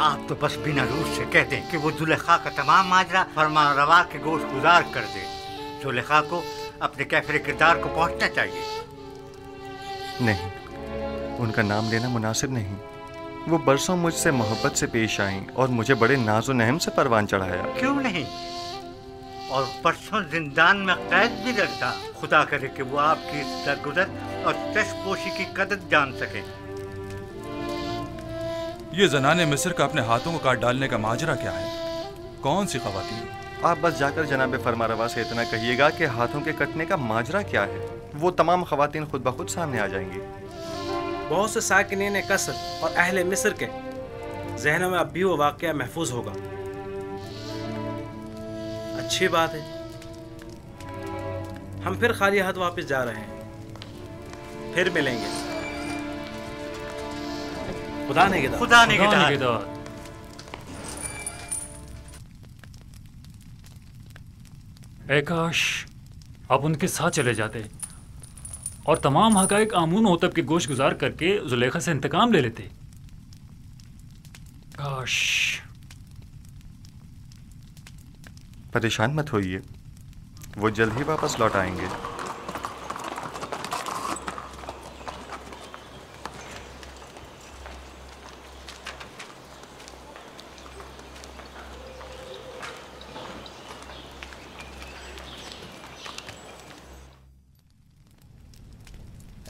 आप तो बस बिना रूस से कह दें कि वो जुलेखा का तमाम माजरा फरमानरवा के गोश गुजार कर दे। जुलेखा को अपने कैफरे किरदार को पहुंचना चाहिए। नहीं, उनका नाम लेना मुनासिब नहीं। वो बरसों मुझसे मोहब्बत से पेश आईं और मुझे बड़े नाज़ो नहम से परवान चढ़ाया। क्यों नहीं, और बरसों जिंदान में कैद भी रखा। खुदा करे कि वो आपकी दरगुजर और चश्मपोशी की कदर जान सके। ये ज़नाने मिस्र का अपने हाथों को काट डालने का माजरा क्या है? कौन सी ख़वातीन? आप बस जाकर जनाब फरमारवा से इतना कहिएगा कि हाथों के कटने का माजरा क्या है। वो तमाम ख़वातीन खुद ब खुद सामने आ जाएंगी। बहुत से साकिनीन कसर और अहले मिस्र के ज़हनों में अब भी वो वाक़या महफूज होगा। अच्छी बात है, हम फिर खाली हाथ वापस जा रहे हैं। फिर मिलेंगे। खुदा निगहदार। खुदा निगहदार। ऐ काश आप उनके साथ चले जाते और तमाम हक़ाइक़ आमून होतब के गोश गुजार करके जुलेखा से इंतकाम ले लेते। काश। परेशान मत होइए, वो जल्द ही वापस लौट आएंगे।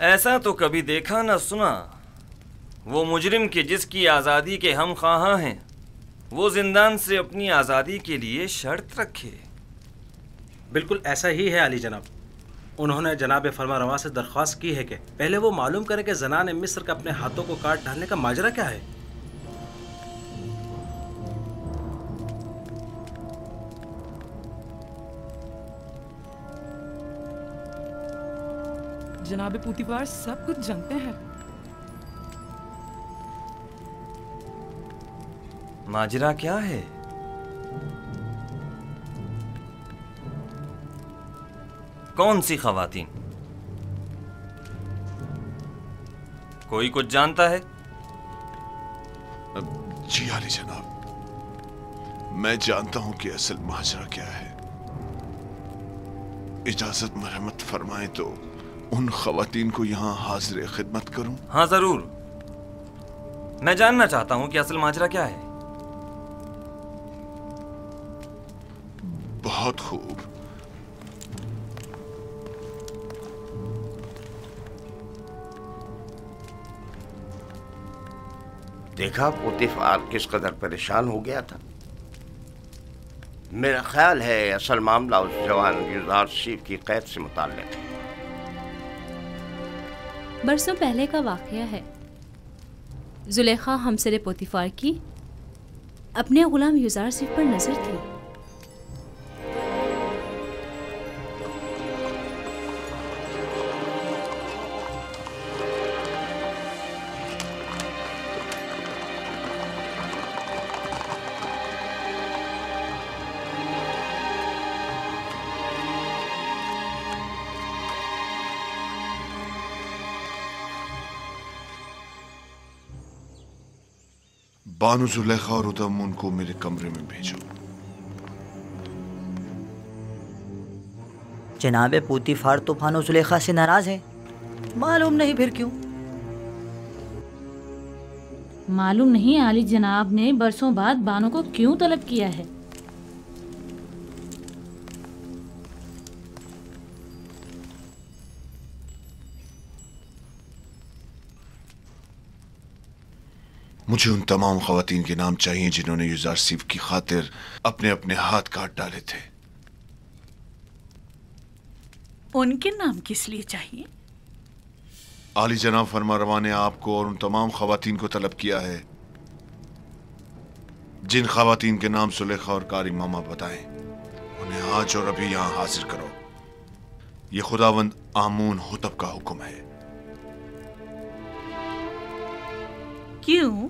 ऐसा तो कभी देखा न सुना। वो मुजरिम के जिसकी आज़ादी के हम ख्वाहां हैं, वो जिंदान से अपनी आज़ादी के लिए शर्त रखे। बिल्कुल ऐसा ही है अली जनाब। उन्होंने जनाब फरमारवा से दरख्वास्त की है कि पहले वो मालूम करें कि ज़नाने मिस्र का अपने हाथों को काट डालने का माजरा क्या है। जनाब पूतीफार सब कुछ जानते हैं। माजरा क्या है? कौन सी ख़वातीन? कोई कुछ जानता है? जी आली जनाब, मैं जानता हूं कि असल माजरा क्या है। इजाजत मरहमत फरमाएं तो उन ख़वातीन को यहाँ हाजिर खिदमत करूं? हाँ जरूर, मैं जानना चाहता हूं कि असल माजरा क्या है। बहुत खूब। देखा पोतीफार किस कदर परेशान हो गया था। मेरा ख्याल है असल मामला उस जवान यूज़रशिप की कैद से मुताल्लिक़ है। बरसों पहले का वाक़या है। जुलेखा हमसर पोतीफार की अपने गुलाम यूज़रशिप पर नजर थी। बानु जुलेखा और उदमुन को मेरे कमरे में भेजो। जनाब पूतीफार तो बानु जुलेखा से नाराज है, मालूम नहीं फिर क्यों। मालूम नहीं आली जनाब ने बरसों बाद बानो को क्यों तलब किया है। मुझे उन तमाम ख़वातीन के नाम चाहिए जिन्होंने यूज़रशिप की खातिर अपने अपने हाथ काट डाले थे। उनके नाम किस लिए चाहिए? आली जनाब फरमारवा ने आपको और उन तमाम ख़वातीन को तलब किया है जिन ख़वातीन के नाम सुलेखा और कारी मामा बताएं। उन्हें आज और अभी यहाँ हाजिर करो। ये खुदावंद आमून हुतब का हुक्म है। क्यों?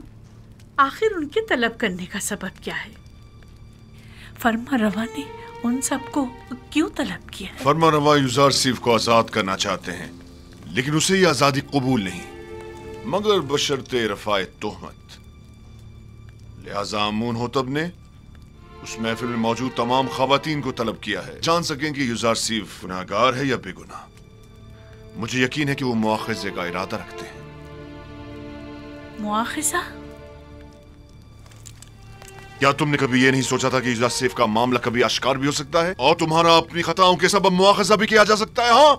आखिर उनके तलब करने का सबब क्या है? फरमारवा ने उन सबको क्यों तलब किया है? फरमारवा यूज़रशिप को आजाद करना चाहते हैं, लेकिन उसे ये आजादी कबूल नहीं, मगर बशर्ते रफ़ाए तोहमत। लिहाजा अमून होतब ने उस महफिल में मौजूद तमाम खवातीन को तलब किया है, जान सकें कि युजारसीफ गुनाहगार है या बेगुनाह। मुझे यकीन है कि वो मुआखिजे का इरादा रखते हैं। मुआखिजा? क्या तुमने कभी ये नहीं सोचा था कि युजारसीफ का मामला कभी आश्कार भी हो सकता है और तुम्हारा अपनी खताओं के सबब मुआखिजा भी किया जा सकता है? हाँ,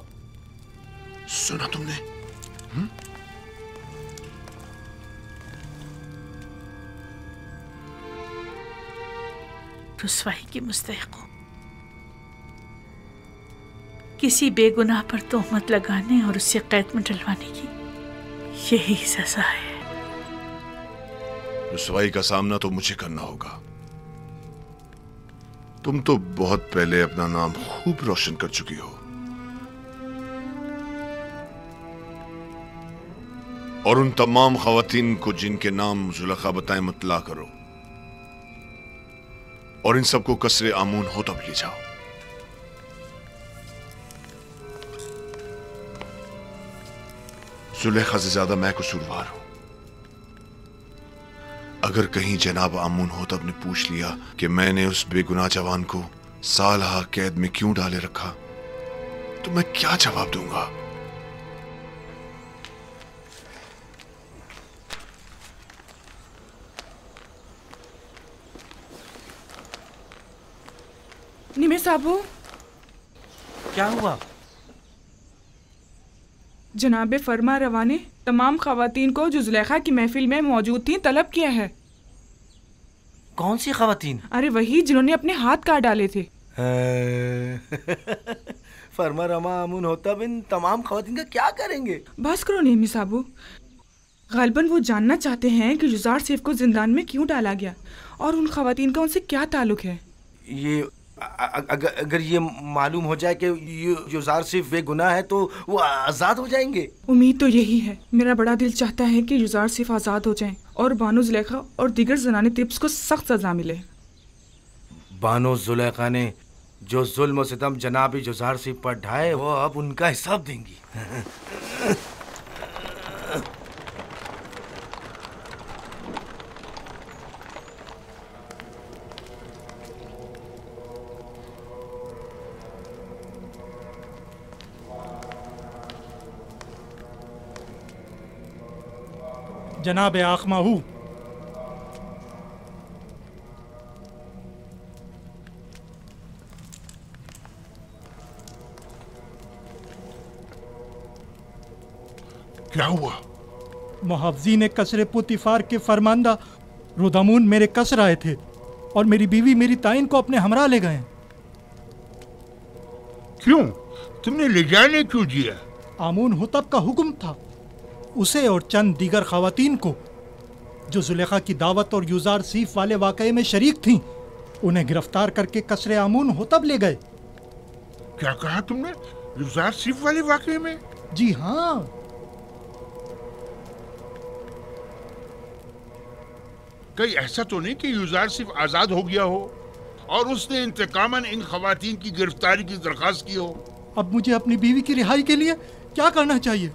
सुना तुमने? रुसवाई की मुस्तहिक हो। किसी बेगुनाह पर तोहमत लगाने और उससे कैद में डलवाने की यही सजा है। रुसवाई का सामना तो मुझे करना होगा। तुम तो बहुत पहले अपना नाम खूब रोशन कर चुकी हो और उन तमाम खवातीन को जिनके नाम जुलेखा बताएं मुतला करो और इन सबको कसरे आमून होतब ले जाओ। जुलेखा से ज्यादा मैं कसूरवार हूं। अगर कहीं जनाब आमून होतब ने पूछ लिया कि मैंने उस बेगुनाह जवान को सालहा कैद में क्यों डाले रखा, तो मैं क्या जवाब दूंगा? निमे साहबू, क्या हुआ? जनाब फरमा रवा ने तमाम खवातीन को जो जुलेखा की महफिल में मौजूद थी तलब किया है। कौन सी खवातीन? अरे वही जिन्होंने अपने हाथ काट डाले थे। फरमा रमा अमून होता बिन तमाम खवातीन का क्या करेंगे? बस करो नेमी साहबू, गालबन वो जानना चाहते हैं कि युजार सेफ को जिंदान में क्यों डाला गया और उन खवातीन का उनसे क्या ताल्लुक है। ये अगर ये मालूम हो जाए कि युजार सिर्फ बेगुनाह है तो वो आजाद हो जाएंगे। उम्मीद तो यही है। मेरा बड़ा दिल चाहता है कि युजार सिर्फ आजाद हो जाएं और बानो जुलेखा और दीगर जनाने तिब्स को सख्त सजा मिले। बानो जुलेखा ने जो जुल्म सितम जनाब युजार सिर्फ पर ढाए वो अब उनका हिसाब देंगी। जनाब आखमाहू, क्या हुआ? मुहावजीन कसरे पुतिफार के फरमांदा रुदामून मेरे कसर आए थे और मेरी बीवी मेरी ताइन को अपने हमरा ले गए। क्यों? तुमने ले जाने क्यों दिया? आमून हुतब का हुक्म था। उसे और चंद दीगर खवातीन को जो जुलेखा की दावत और युजार सीफ वाले वाकये में शरीक थीं, उन्हें गिरफ्तार करके कसरे आमून होतब ले गए। क्या कहा तुमने? युजार सीफ वाले वाकये में? जी हाँ। कहीं ऐसा तो नहीं कि युजार सीफ आजाद हो गया हो और उसने इंतकामन इन खवातीन की गिरफ्तारी की दरखास्त की हो? अब मुझे अपनी बीवी की रिहाई के लिए क्या करना चाहिए?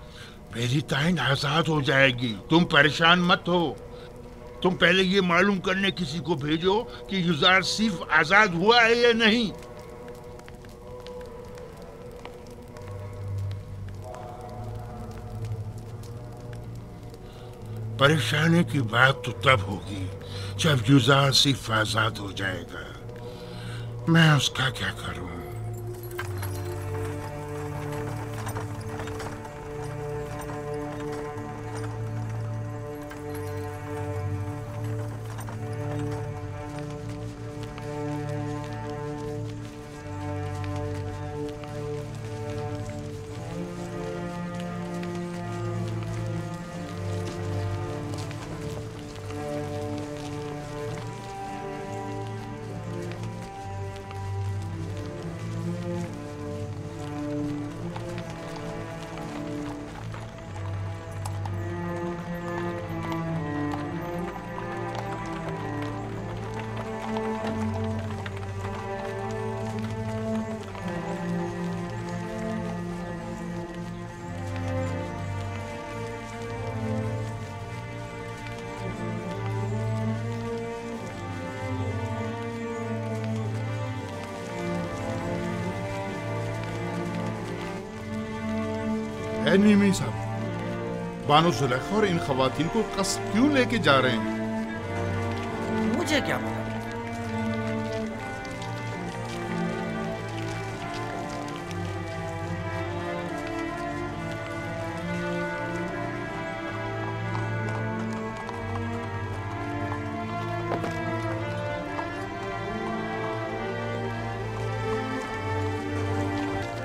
मेरी ताइन आजाद हो जाएगी, तुम परेशान मत हो। तुम पहले ये मालूम करने किसी को भेजो कि युजार सिर्फ आजाद हुआ है या नहीं। परेशानी की बात तो तब होगी जब युजार सिर्फ आजाद हो जाएगा। मैं उसका क्या करूं? ए नीमी साहब, बानो जुलेखा और इन खवातीन को कस्ब क्यों लेके जा रहे हैं? मुझे क्या पता।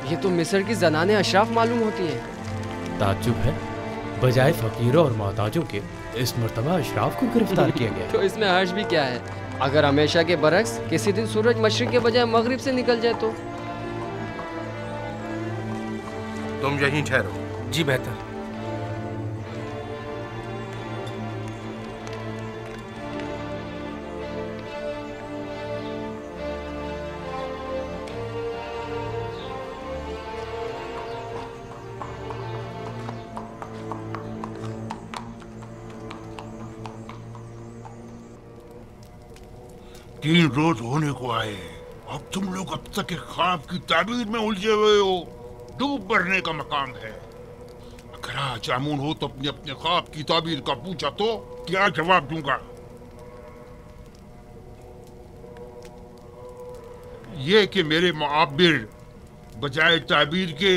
ये तो मिस्र की जनाने अशराफ मालूम होती हैं। ताज्जुब है, बजाय फकीरों और मोहताजों के इस मर्तबा अशराफ को गिरफ्तार किया गया। तो इसमें हर्ष भी क्या है? अगर हमेशा के बरक्स किसी दिन सूरज मशरिक के बजाय मगरिब से निकल जाए तो? तुम यहीं ठहरो। जी बेहतर। तीन रोज होने को आए, अब तुम लोग अब तक एक ख्वाब की ताबीर में उलझे हुए हो। डूब मरने का मकाम है। अगर आज आमून हो तो अपने अपने ख्वाब की ताबीर का पूछा तो क्या जवाब दूंगा? ये कि मेरे मुआब्बिर बजाय ताबीर के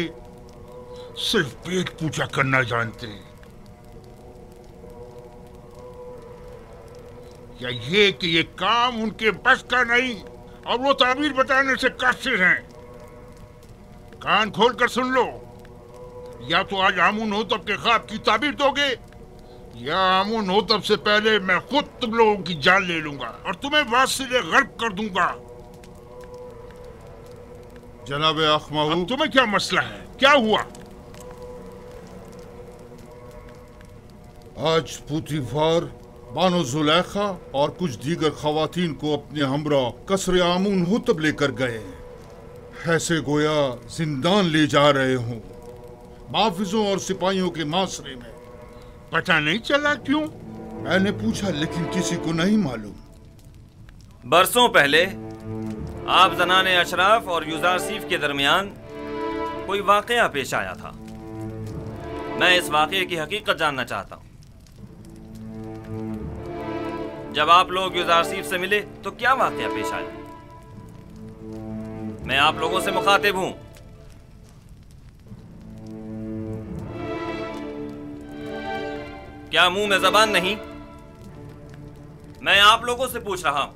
सिर्फ पेट पूछा करना जानते, या ये कि ये काम उनके बस का नहीं और वो ताबीर बताने से कासिर हैं। कान खोल कर सुन लो, या तो आज आमून हो तब के ख्वाब की ताबीर दोगे, या आमून हो तब से पहले मैं खुद तुम लोगों की जान ले लूंगा और तुम्हें वासिले गर्क कर दूंगा। जनाब अखमाऊ, तुम्हें क्या मसला है? क्या हुआ? आज पुतीफार बानो जुलेखा और कुछ दीगर खवातीन को अपने हमरा कसरे आमून हुतब लेकर गए, ऐसे गोया जिंदान ले जा रहे हों, माफिजों और सिपाहियों के मासरे में। पता नहीं चला क्यों? मैंने पूछा लेकिन किसी को नहीं मालूम। बरसों पहले आप जनाने अशराफ और युजार सीफ के दरमियान कोई वाकया पेश आया था। मैं इस वाकये की हकीकत जानना चाहता हूँ। जब आप लोग युजार सीफ से मिले तो क्या वाकया पेश आया? मैं आप लोगों से मुखातिब हूं। क्या मुंह में जबान नहीं? मैं आप लोगों से पूछ रहा हूं,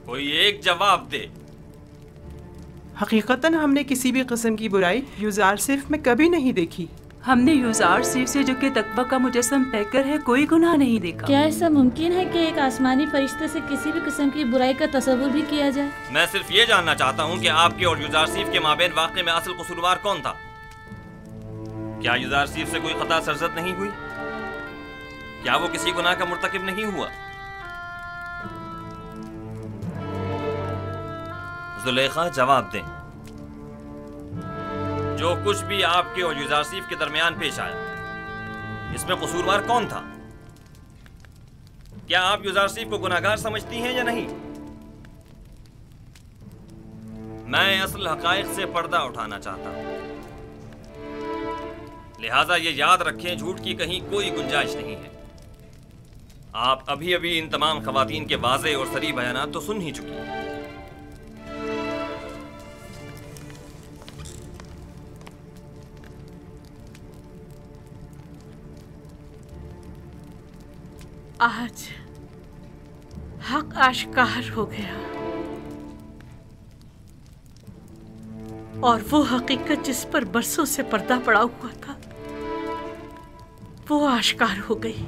कोई एक जवाब दे। हकीकतन हमने किसी भी किस्म की बुराई युजार सिर्फ में कभी नहीं देखी। हमने युजार सिर्फ से जो कि तकवा का मुजस्सम पैकर है कोई गुनाह नहीं देखा। क्या ऐसा मुमकिन है कि एक आसमानी फरिश्ते से किसी भी किस्म की बुराई का तसव्वुर भी किया जाए? मैं सिर्फ ये जानना चाहता हूँ कि आपके और युजार सीफ के माबेन वाक़े में असल कसूरवार कौन था? क्या युजार सीफ से कोई खता सरजद नहीं हुई? क्या वो किसी गुनाह का मुर्तकिब नहीं हुआ? जुलेखा जवाब दें। जो कुछ भी आपके और युजार सीफ के दरमियान पेश आया, इसमें कसूरवार कौन था? क्या आप युजार सीफ को गुनाहगार समझती हैं या नहीं? मैं असल हकायक से पर्दा उठाना चाहता हूं, लिहाजा ये याद रखें, झूठ की कहीं कोई गुंजाइश नहीं है। आप अभी अभी इन तमाम खवातीन के वाज़े और सरी बयानात तो सुन ही चुकी हैं। आज हक आश्कार हो गया और वो हकीकत जिस पर बरसों से पर्दा पड़ा हुआ था वो आश्कार हो गई।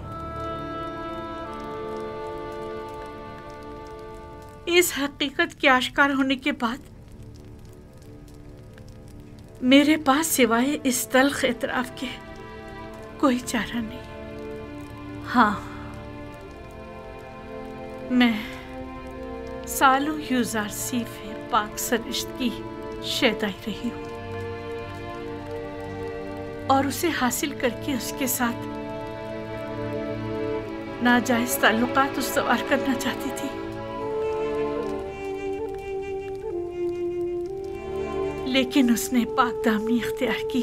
इस हकीकत के आश्कार होने के बाद मेरे पास सिवाय इस तल्ख इतराफ के कोई चारा नहीं। हाँ, मैं सालों युजार सीफ पाक सरिश्त की शैदाई रही हूँ और उसे हासिल करके उसके साथ नाजायज ताल्लुकात उस्तवार करना चाहती थी, लेकिन उसने पाक दामनी इख्तियार की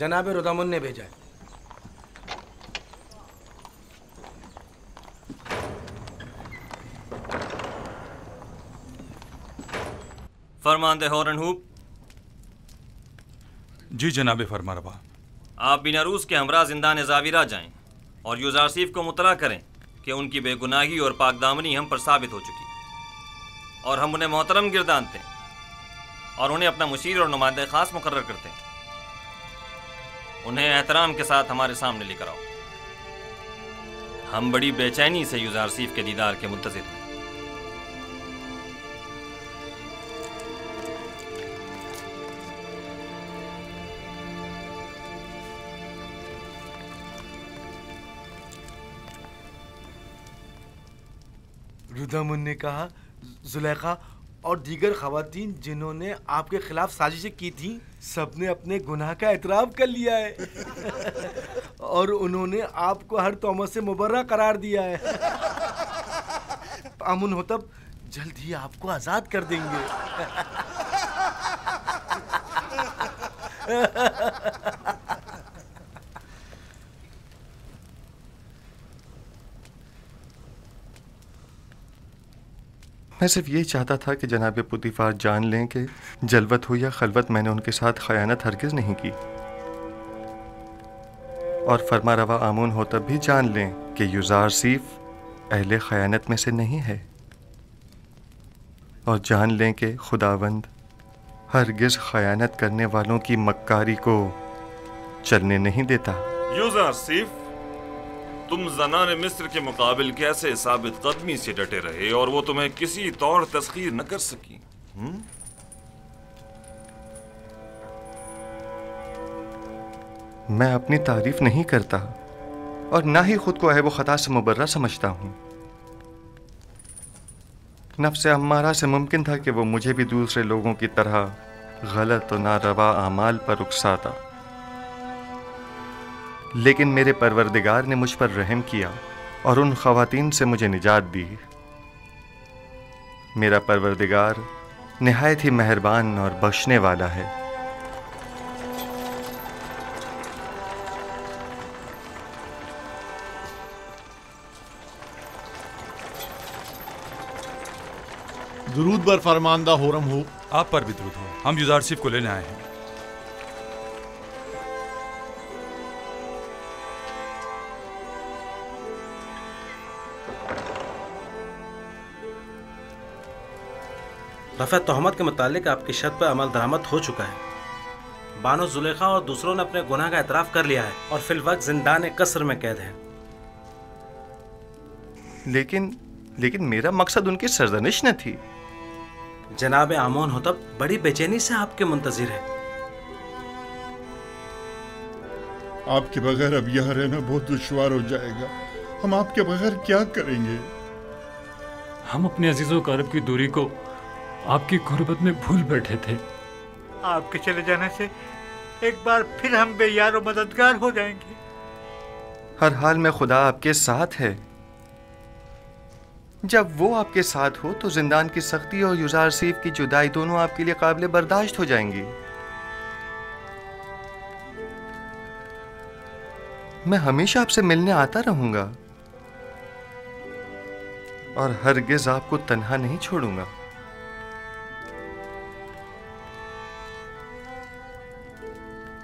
जनाब रुदमुन ने भेजा है। फरमानदे हॉरनहूप। जी जनाब फरमा रवा। आप बिनारूस के हमरा जिंदान ज़ाविरा जाएं और यूज़ारसीफ को मुतला करें कि उनकी बेगुनाही और पाकदामनी हम पर साबित हो चुकी और हम उन्हें मोहतरम गिरदानते हैं और उन्हें अपना मुशीर और नुमाइंदा ख़ास मुकर्रर करते हैं। उन्हें एहतराम के साथ हमारे सामने लेकर आओ। हम बड़ी बेचैनी से यूज़ारसीफ के दीदार के मुंतज़िर हैं। रुदमुन ने कहा जुलेखा और दीगर खवातीन जिन्होंने आपके खिलाफ साजिशें की थी सबने अपने गुनाह का एतराफ़ कर लिया है और उन्होंने आपको हर तोहमत से मुबर्रा करार दिया है। आमुन होतब जल्द ही आपको आज़ाद कर देंगे। मैं सिर्फ ये चाहता था कि जनाब पुतीफार जान लें कि जलवत हो या खलवत मैंने उनके साथ खयानत हरगिज़ नहीं की, और फरमा रवा आमून हो तब भी जान लें कि यूज़ारसीफ अहले खयानत में से नहीं है, और जान लें कि खुदावंद हरगिज़ खयानत करने वालों की मक्कारी को चलने नहीं देता। यूज़ारसीफ, तुम ज़नान मिस्र के मुकाबिल कैसे साबित कदमी से डटे रहे और वो तुम्हें किसी तौर तस्खीर न कर सकी? मैं अपनी तारीफ नहीं करता और ना ही खुद को अहब व खता से मुबर्रा समझता हूँ। नफ्स अम्मारा से मुमकिन था कि वो मुझे भी दूसरे लोगों की तरह गलत और नारवा आमाल पर उकसाता, लेकिन मेरे परवरदिगार ने मुझ पर रहम किया और उन ख़वातीन से मुझे निजात दी। मेरा परवरदिगार निहायत ही मेहरबान और बख्शने वाला है। दुरूद बर फरमानदा होरम हो। आप पर भी दुरूद हो। हम यूज़ारसीफ को लेने आए हैं। रफ़ा तोहमत के मुतालिक आपकी शर्त पर अमल दरामद हो चुका है। बानो जुलेखा और दूसरों ने अपने गुनाह का एतराफ़ कर लिया है और फिल वक्त जिंदान कसर में कैद है। लेकिन मेरा मकसद उनकी सरजनिश न थी। जनाब आमोन होतब बड़ी बेचैनी से आपके मुंतज़िर है। आपके बगैर अब यहाँ रहना बहुत दुश्वार हो जाएगा। हम आपके बगैर क्या करेंगे? हम अपने अजीज़ों क़रीब की दूरी को आपकी गुर्बत में भूल बैठे थे। आपके चले जाने से एक बार फिर हम बेयार और मददगार हो जाएंगे। हर हाल में खुदा आपके साथ है। जब वो आपके साथ हो तो जिंदान की सख्ती और यूज़ारसीफ की जुदाई दोनों आपके लिए काबिल बर्दाश्त हो जाएंगी। मैं हमेशा आपसे मिलने आता रहूंगा और हरगिज आपको तन्हा नहीं छोड़ूंगा।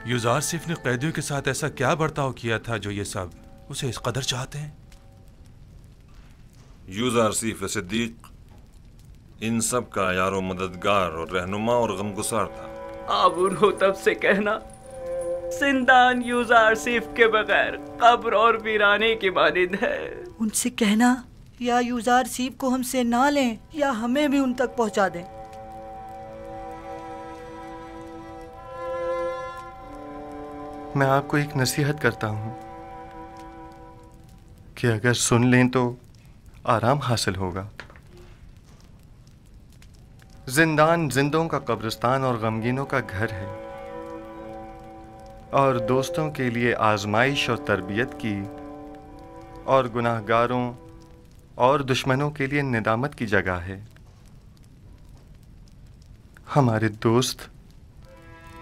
यूज़ारसीफ ने कैदियों के साथ ऐसा क्या बर्ताव किया था जो ये सब उसे इस कदर चाहते हैं? यूज़ारसीफ सिद्दीक इन सब का यारो मददगार और रहनुमा और गमगुसार था। आबून हो तब से कहना जिंदान यूज़ारसीफ के बगैर कब्र और वीराने की मानिंद है। उनसे कहना या यूज़ारसीफ को हमसे ना लें या हमें भी उन तक पहुंचा दें। मैं आपको एक नसीहत करता हूं कि अगर सुन लें तो आराम हासिल होगा। जिंदान जिंदों का कब्रिस्तान और गमगीनों का घर है और दोस्तों के लिए आजमाइश और तरबियत की और गुनाहगारों और दुश्मनों के लिए निदामत की जगह है। हमारे दोस्त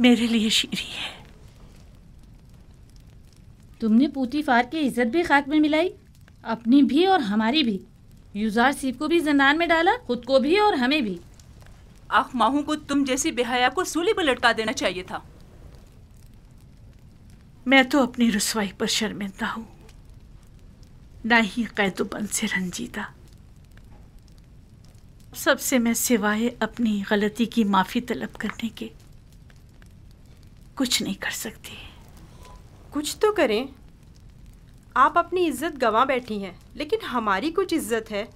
मेरे लिए शीरी है। तुमने पूतीफार की इज्जत भी खाक में मिलाई, अपनी भी और हमारी भी। यूज़ार सीफ को भी जिंदान में डाला, खुद को भी और हमें भी। आख माहू को तुम जैसी बेहया को सूली पर लटका देना चाहिए था। मैं तो अपनी रुसवाई पर शर्मिंदा हूँ, ना ही कैदोबंद से रंजीदा। सबसे मैं सिवाय अपनी गलती की माफ़ी तलब करने के कुछ नहीं कर सकती। कुछ तो करें। आप अपनी इज्जत गंवा बैठी हैं, लेकिन हमारी कुछ इज्जत है।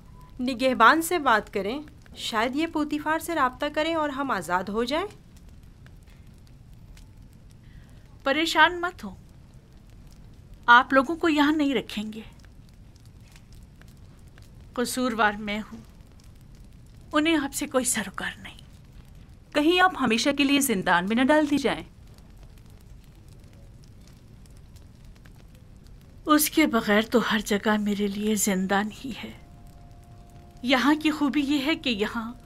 निगहबान से बात करें, शायद ये पूतीफार से राब्ता करें और हम आज़ाद हो जाएं। परेशान मत हो, आप लोगों को यहाँ नहीं रखेंगे। कसूरवार मैं हूँ, उन्हें आपसे कोई सरोकार नहीं। कहीं आप हमेशा के लिए जिंदान में न डाल दी जाएं। उसके बगैर तो हर जगह मेरे लिए जिंदान ही है। यहाँ की खूबी ये है कि यहाँ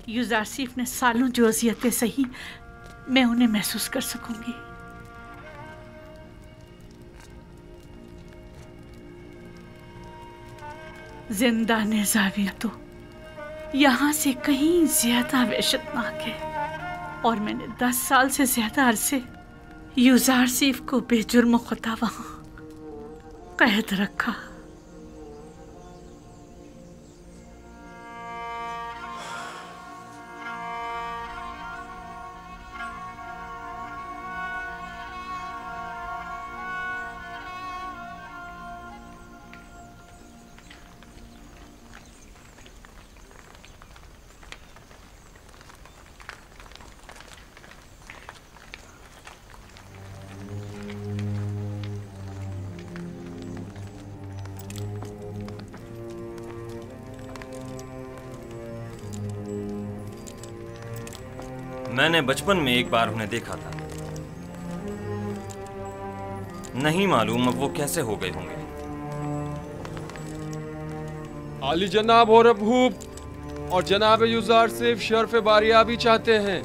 यूज़ार सीफ ने सालों जो अज़ियतें सही, मैं उन्हें महसूस कर सकूंगी। जिंदान ज़ाविया तो यहाँ से कहीं ज्यादा वहशतनाक है, और मैंने 10 साल से ज्यादा अरसे यूज़ार सीफ को बेजुर्म खुदा वहाँ कैद रखा। मैंने बचपन में एक बार उन्हें देखा था, नहीं मालूम अब वो कैसे हो गए होंगे। आली जनाब और अबूब और जनाब यूज़ार सिर्फ शर्फ बारियाबी चाहते हैं।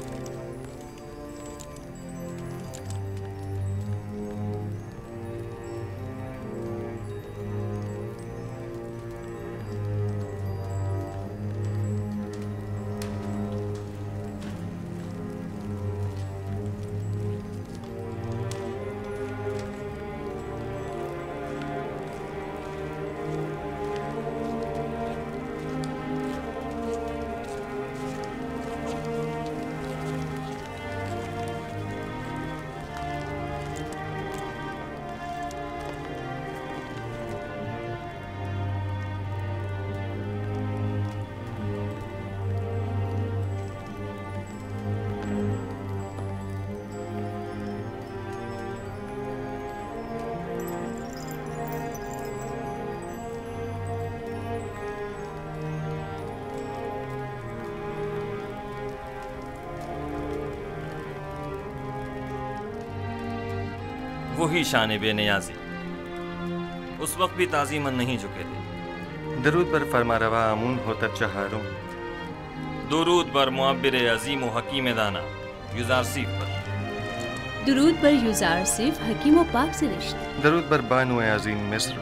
वही शान बेनियाज़ी उस वक्त भी ताज़ीमन नहीं झुके थे। दरूद पर फरमारवा आमून होता चहारों, दुरूद पर मुअब्बिर अज़ीम व हकीम दाना यूज़ार सीफ पर, दुरूद पर यूज़ार सिफ हकीम व पाक से रिश्त, दरूद पर बानो अज़ीम मिस्र।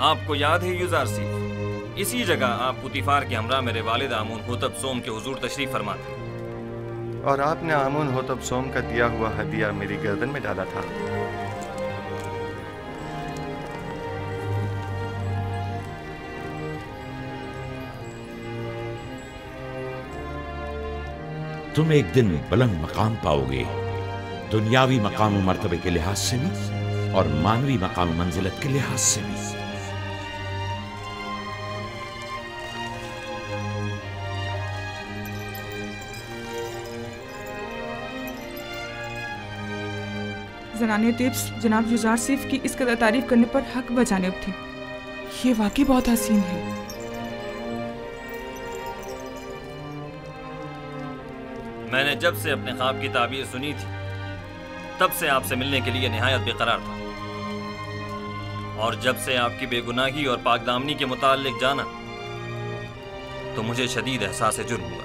आपको याद है यूज़ार सीफ, इसी जगह आप पुतीफार के हमरा मेरे वालिद आमून होतब सोम के हुजूर तशरीफ फरमा थे, और आपने आमून होतब सोम का दिया हुआ हदिया मेरी गर्दन में डाला था। तुम एक दिन बुलंद मकाम पाओगे, दुनियावी मकाम व मर्तबे के लिहाज से भी और मानवी मकाम मंजिलत के लिहाज से भी। ज़नाने तिब्स जनाब यूज़ार सिफ की इस कदर तारीफ करने पर हक बजानिब थी। ये वाकई बहुत हसीन है। मैंने जब से अपने ख्वाब की ताबीर सुनी थी तब से आपसे मिलने के लिए निहायत बेकरार था, और जब से आपकी बेगुनाही और पाकदामनी के मुताल्लिक जाना तो मुझे शदीद एहसास जुर्म हुआ।